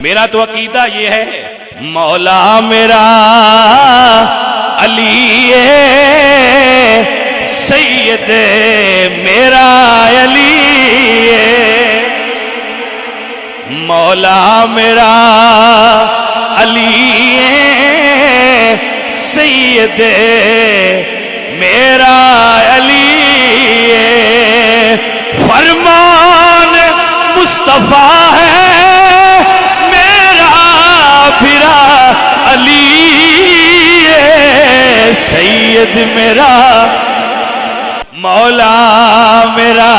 मेरा तो अकीदा ये है, मौला मेरा अली सैयद मेरा अली, मौला मेरा अली सैयद मेरा अली, फरमान मुस्तफा है फिरा अली सैयद मेरा, मौला मेरा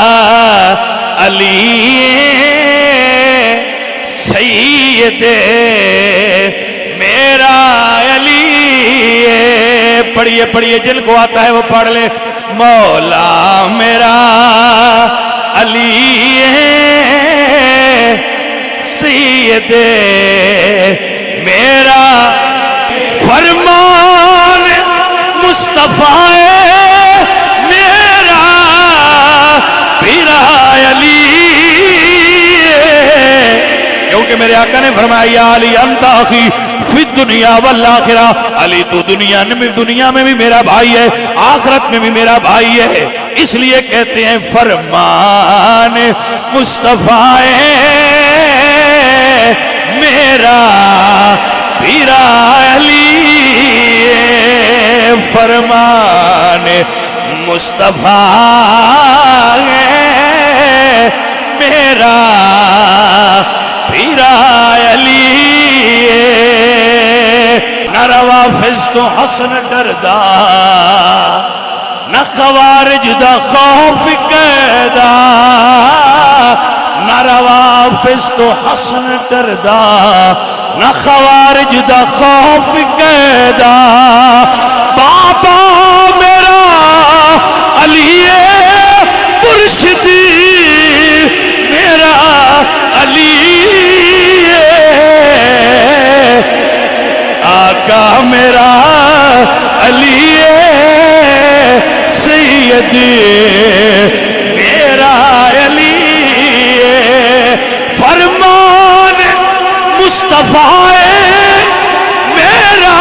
अली सैयद मेरा अली। पढ़िए पढ़िए, जिनको आता है वो पढ़ ले। मौला मेरा अली सैयद मेरा, फरमान मुस्तफा मेरा पीरा अली, क्योंकि मेरे आका ने फरमाया अली अंता अखी फिद दुनिया वल आखिरा, अली तू दुनिया में भी मेरा भाई है, आखिरत में भी मेरा भाई है। इसलिए कहते हैं फरमान मुस्तफा मेरा पीरा अली, फरमान मुस्तफा मेरा पीरा अली। न रवाफिज तो हसन डरदा, न खवारिज दा खौफ कैदा, न रवाफिज तो हसन डरदा, न खवारिज दा खौफ कैदा, बाबा मेरा अली मुर्शिदी मेरा अली, आका मेरा अली सैयद मेरा अली, फरमान मुस्तफा मेरा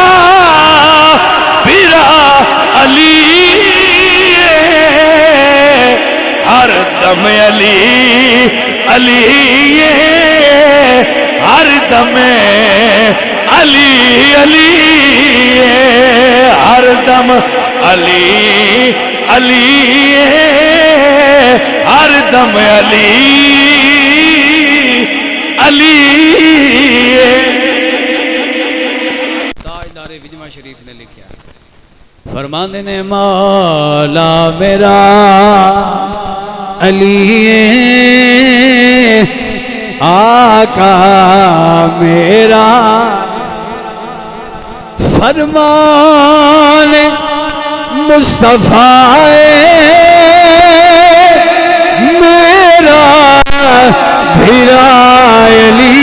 पीरा अली, हर दम अली अली, हर दम अली अली, हर दम अली अली, हर दम अली अली। ताजदार विजमा शरीफ ने लिखा, फरमाते ने मौला मेरा अली आका मेरा, फरमान मुस्तफा मेरा पीरा अली,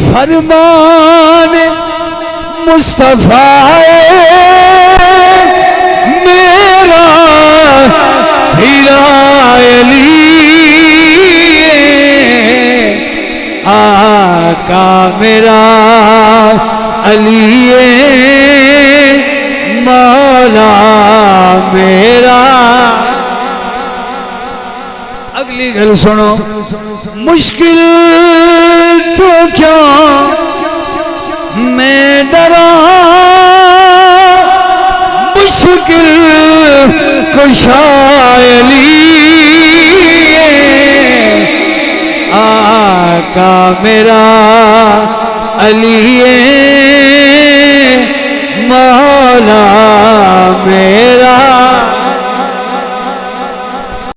फरमान मुस्तफा मेरा पीरा अली, आका मेरा अली मौला मेरा। अगली गल सुनो, मुश्किल तो क्यों मैं डरा, मुश्किल कुशा अली, आका मेरा अली मौला मेरा।